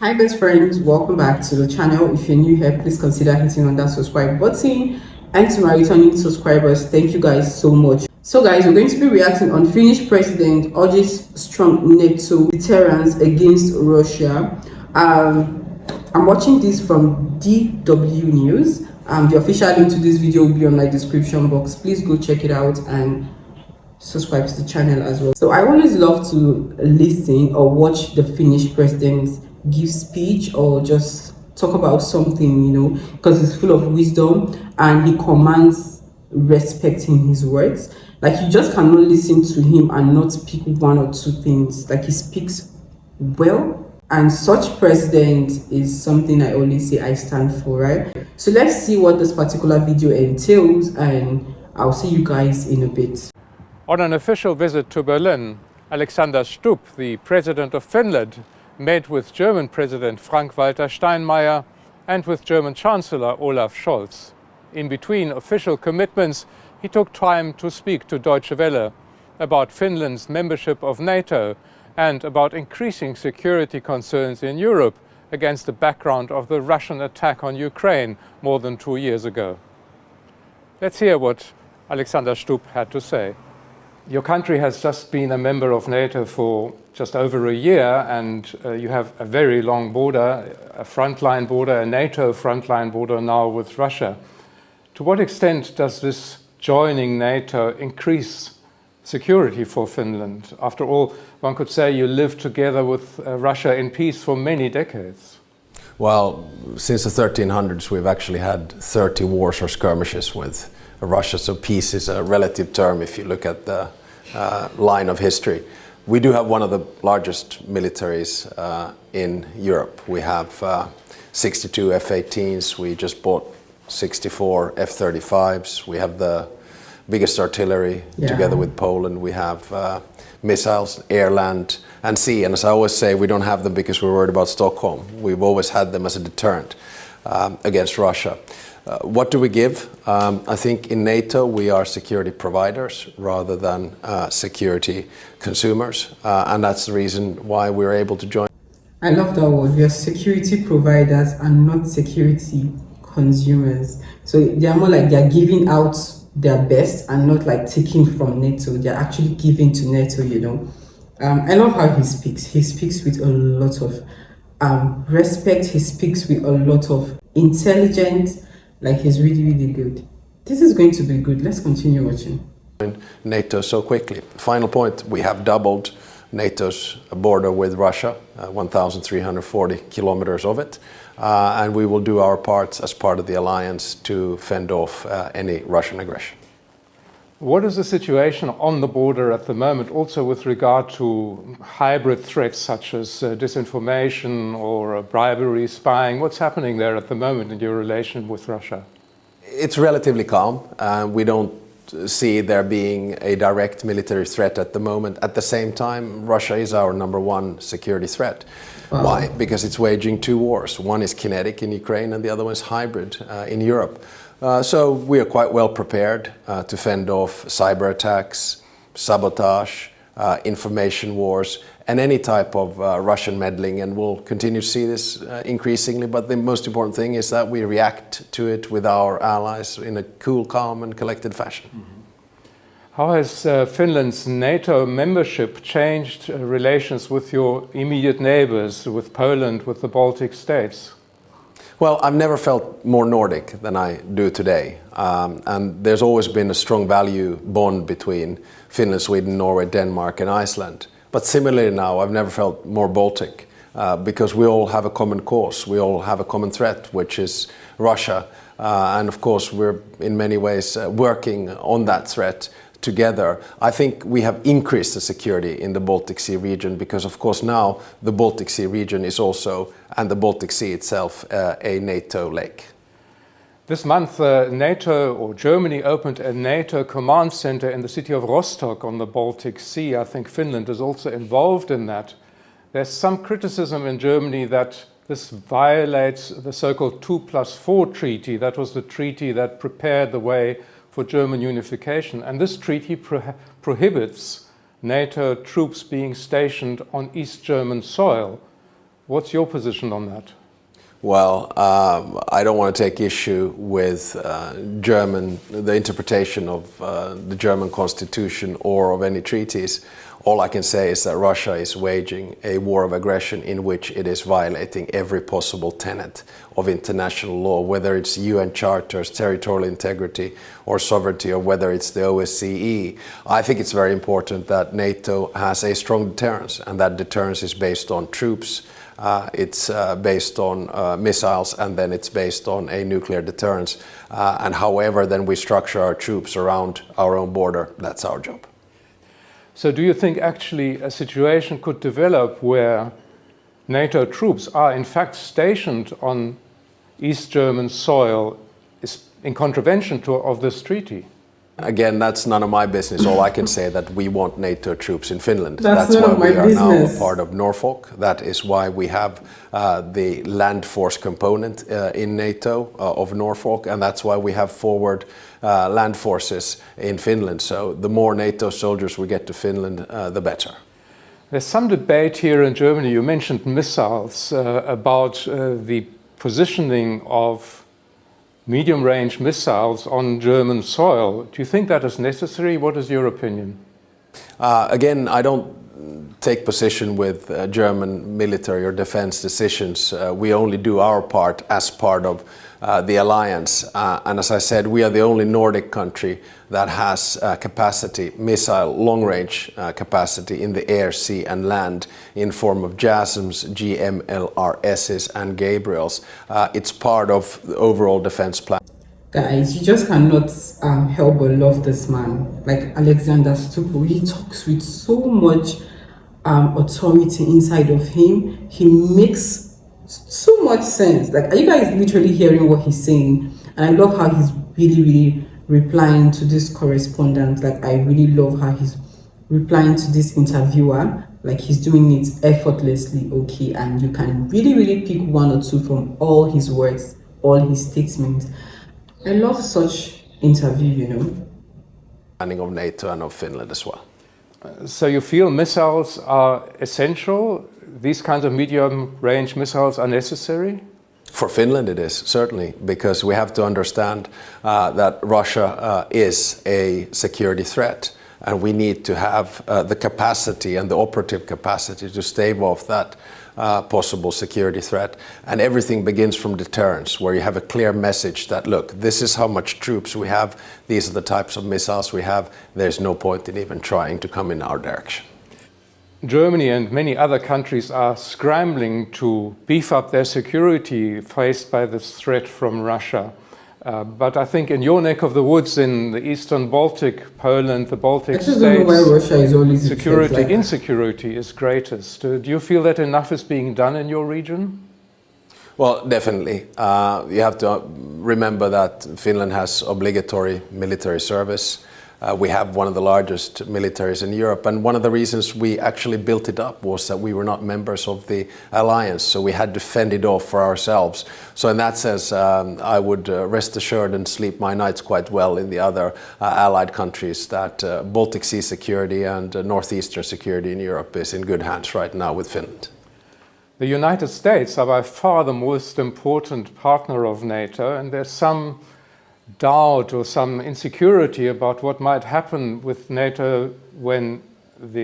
Hi best friends, welcome back to the channel. If you're new here, please consider hitting on that subscribe button, and to my returning subscribers, thank you guys so much. So guys, we're going to be reacting on Finnish President urges strong NATO deterrence against Russia. I'm watching this from DW News. The official link to this video will be on my description box. Please go check it out and subscribe to the channel as well. So I always love to listen or watch the Finnish president give speech or just talk about something, you know, because it's full of wisdom and he commands respect in his words. Like, you just cannot listen to him and not pick one or two things. Like, he speaks well, and such president is something I always say I stand for, right? So let's see what this particular video entails, and I'll see you guys in a bit. On an official visit to Berlin, Alexander Stubb, the president of Finland, met with German President Frank-Walter Steinmeier and with German Chancellor Olaf Scholz. In between official commitments, he took time to speak to Deutsche Welle about Finland's membership of NATO and about increasing security concerns in Europe against the background of the Russian attack on Ukraine more than 2 years ago. Let's hear what Alexander Stubb had to say. Your country has just been a member of NATO for just over a year, and you have a very long border, a frontline border, a NATO frontline border now with Russia. To what extent does this joining NATO increase security for Finland? After all, one could say you lived together with Russia in peace for many decades. Well, since the 1300s, we've actually had 30 wars or skirmishes with Russia, so peace is a relative term if you look at the line of history. We do have one of the largest militaries in Europe. We have 62 F-18s, we just bought 64 F-35s, we have the biggest artillery together with Poland, we have missiles, air, land and sea, and as I always say, we don't have them because we're worried about Stockholm. We've always had them as a deterrent against Russia. What do we give? I think in NATO we are security providers rather than security consumers, and that's the reason why we're able to join. I love that word. We are security providers and not security consumers. So they are more like they are giving out their best and not like taking from NATO. They are actually giving to NATO, you know. I love how he speaks. He speaks with a lot of respect. He speaks with a lot of intelligence. Like, he's really, really good. This is going to be good. Let's continue watching. NATO so quickly. Final point, we have doubled NATO's border with Russia, 1,340 kilometers of it, and we will do our part as part of the alliance to fend off any Russian aggression. What is the situation on the border at the moment, also with regard to hybrid threats such as disinformation or bribery, spying? What's happening there at the moment in your relation with Russia? It's relatively calm. We don't see there being a direct military threat at the moment. At the same time, Russia is our #1 security threat. Why? Because it's waging two wars. One is kinetic in Ukraine and the other one is hybrid in Europe. So we are quite well prepared to fend off cyber attacks, sabotage, information wars, and any type of Russian meddling, and we'll continue to see this increasingly, but the most important thing is that we react to it with our allies in a cool, calm and collected fashion. How has Finland's NATO membership changed relations with your immediate neighbors, with Poland, with the Baltic states? Well, I've never felt more Nordic than I do today, and there's always been a strong value bond between Finland, Sweden, Norway, Denmark and Iceland. But similarly now, I've never felt more Baltic, because we all have a common cause, we all have a common threat, which is Russia, and of course we're in many ways working on that threat together. I think we have increased the security in the Baltic Sea region because, of course, now the Baltic Sea region is also, and the Baltic Sea itself, a NATO lake. This month, NATO, or Germany, opened a NATO command center in the city of Rostock on the Baltic Sea. I think Finland is also involved in that. There's some criticism in Germany that this violates the so-called 2+4 treaty. That was the treaty that prepared the way for German unification, and this treaty prohibits NATO troops being stationed on East German soil. What's your position on that? Well, I don't want to take issue with the interpretation of the German constitution or of any treaties. All I can say is that Russia is waging a war of aggression in which it is violating every possible tenet of international law, whether it's UN charters, territorial integrity or sovereignty, or whether it's the OSCE. I think it's very important that NATO has a strong deterrence, and that deterrence is based on troops. It's based on missiles, and then it's based on a nuclear deterrence. And however then we structure our troops around our own border, that's our job. So do you think actually a situation could develop where NATO troops are in fact stationed on East German soil in contravention of this treaty? Again, that's none of my business. All I can say that we want NATO troops in Finland. That's why none of my we are business. now a part of Norfolk. That is why we have the land force component in NATO of Norfolk, and that's why we have forward land forces in Finland. So the more NATO soldiers we get to Finland, the better. There's some debate here in Germany, you mentioned missiles, about the positioning of medium-range missiles on German soil. Do you think that is necessary? What is your opinion? Again, I don't take position with German military or defense decisions. We only do our part as part of the alliance. And as I said, we are the only Nordic country that has capacity, missile long-range capacity in the air, sea and land in form of JASSMs, GMLRSs and Gabriels. It's part of the overall defense plan. Guys, you just cannot help but love this man. Like Alexander Stupp, he talks with so much authority inside of him. He makes so much sense. Like, are you guys literally hearing what he's saying? And I love how he's really replying to this correspondent. Like, I really love how he's replying to this interviewer. Like, he's doing it effortlessly, okay? And you can really pick one or two from all his words, all his statements. I love such interview, you know. Planning of NATO and of Finland as well. So you feel missiles are essential? These kinds of medium-range missiles are necessary? For Finland it is, certainly, because we have to understand that Russia is a security threat, and we need to have the capacity and the operative capacity to stave off that possible security threat. And everything begins from deterrence, where you have a clear message that, look, this is how much troops we have, these are the types of missiles we have, there's no point in even trying to come in our direction. Germany and many other countries are scrambling to beef up their security faced by this threat from Russia. But I think in your neck of the woods, in the eastern Baltic, Poland, the Baltic states, Russia is always security, insecurity is greatest. Do you feel that enough is being done in your region? Well, definitely. You have to remember that Finland has obligatory military service. We have one of the largest militaries in Europe, and one of the reasons we actually built it up was that we were not members of the alliance, so we had to fend it off for ourselves. So in that sense, I would rest assured and sleep my nights quite well in the other allied countries that Baltic Sea security and northeastern security in Europe is in good hands right now with Finland. The United States are by far the most important partner of NATO, and there's some doubt or some insecurity about what might happen with NATO when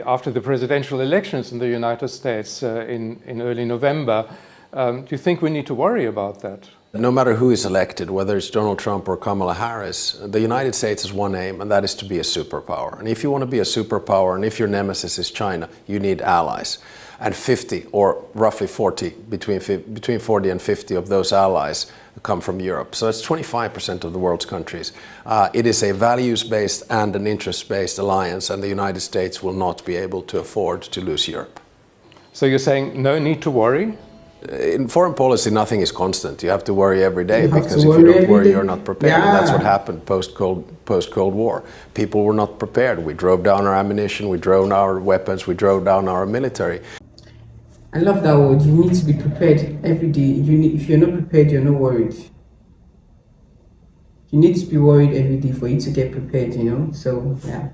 after the presidential elections in the United States in early November. Do you think we need to worry about that? No matter who is elected, whether it's Donald Trump or Kamala Harris, the United States has one aim, and that is to be a superpower. And if you want to be a superpower, and if your nemesis is China, you need allies. And 50, or roughly 40, between 40 and 50 of those allies come from Europe. So it's 25% of the world's countries. It is a values-based and an interest-based alliance, and the United States will not be able to afford to lose Europe. So you're saying no need to worry? In foreign policy, nothing is constant. You have to worry every day, because if you don't worry, you're not prepared. Yeah. And that's what happened post-Cold War. People were not prepared. We drove down our ammunition, we drove down our weapons, we drove down our military. I love that word. You need to be prepared every day. If you're not prepared, you're not worried. You need to be worried every day for you to get prepared, you know? So, yeah.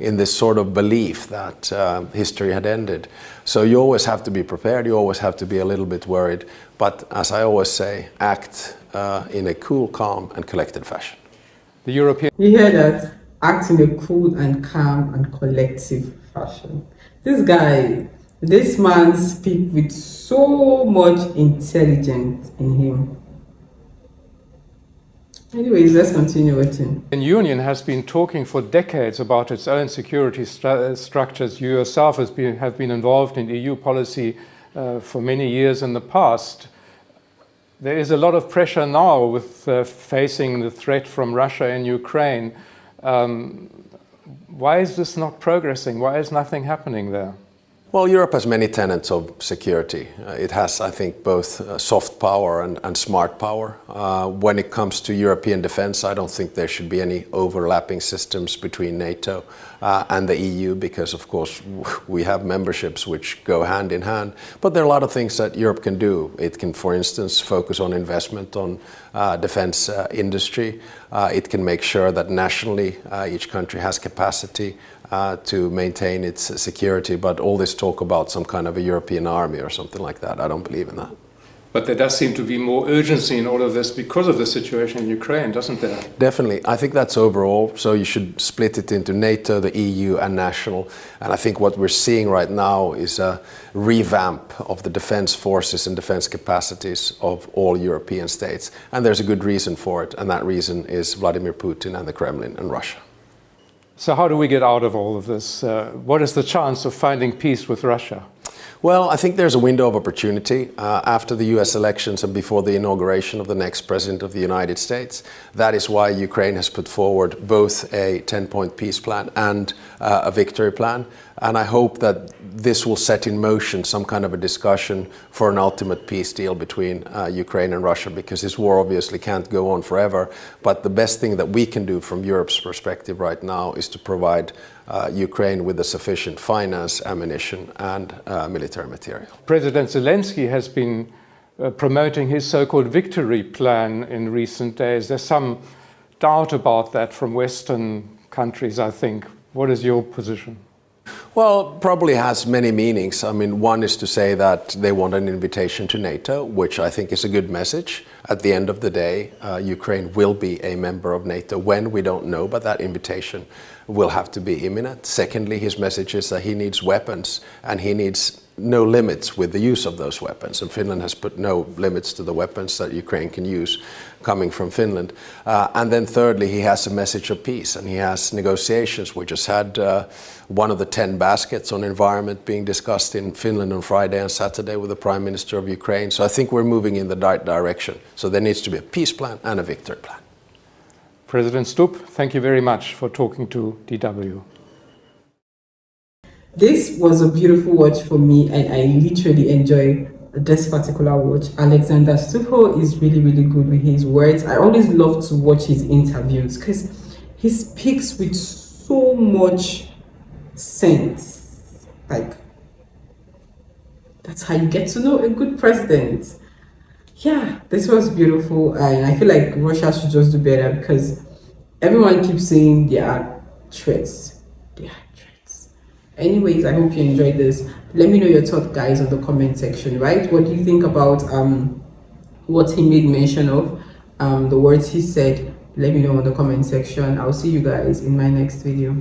in this sort of belief that history had ended. So you always have to be prepared, you always have to be a little bit worried, but as I always say, act in a cool, calm and collected fashion. The European You hear that? Act in a cool and calm and collective fashion. This man speaks with so much intelligence in him. Anyways, let's continue watching. The Union has been talking for decades about its own security structures. You yourself have been involved in EU policy for many years in the past. There is a lot of pressure now with facing the threat from Russia in Ukraine. Why is this not progressing? Why is nothing happening there? Well, Europe has many tenets of security. It has, I think, both soft power and smart power. When it comes to European defense, I don't think there should be any overlapping systems between NATO and the EU, because, of course, we have memberships which go hand in hand. But there are a lot of things that Europe can do. It can, for instance, focus on investment on defense industry. It can make sure that nationally each country has capacity to maintain its security, but all this talk about some kind of a European army or something like that, I don't believe in that. But there does seem to be more urgency in all of this because of the situation in Ukraine, doesn't there? Definitely. I think that's overall. So you should split it into NATO, the EU and national. And I think what we're seeing right now is a revamp of the defense forces and defense capacities of all European states. And there's a good reason for it. And that reason is Vladimir Putin and the Kremlin and Russia. So how do we get out of all of this? What is the chance of finding peace with Russia? Well, I think there's a window of opportunity after the US elections and before the inauguration of the next president of the United States. That is why Ukraine has put forward both a 10-point peace plan and a victory plan. And I hope that this will set in motion some kind of a discussion for an ultimate peace deal between Ukraine and Russia, because this war obviously can't go on forever. But the best thing that we can do from Europe's perspective right now is to provide Ukraine with the sufficient finance, ammunition and military material. President Zelensky has been promoting his so-called victory plan in recent days. There's some doubt about that from Western countries, I think. What is your position? Well, probably has many meanings. I mean, one is to say that they want an invitation to NATO, which I think is a good message. At the end of the day, Ukraine will be a member of NATO. When, we don't know, but that invitation will have to be imminent. Secondly, his message is that he needs weapons and he needs no limits with the use of those weapons. And Finland has put no limits to the weapons that Ukraine can use coming from Finland. And then thirdly, he has a message of peace and he has negotiations. We just had one of the 10 baskets on environment being discussed in Finland on Friday and Saturday with the Prime Minister of Ukraine. So I think we're moving in the right direction. So there needs to be a peace plan and a victory plan. President Stubb, thank you very much for talking to DW. This was a beautiful watch for me, and I literally enjoy this particular watch. Alexander Stubb is really, really good with his words. I always love to watch his interviews because he speaks with so much sense. Like, that's how you get to know a good president. Yeah, this was beautiful, and I feel like Russia should just do better because everyone keeps saying there are threats. There are threats. Anyways, I hope you enjoyed this. Let me know your thoughts, guys, on the comment section, right? What do you think about what he made mention of, the words he said? Let me know in the comment section. I'll see you guys in my next video.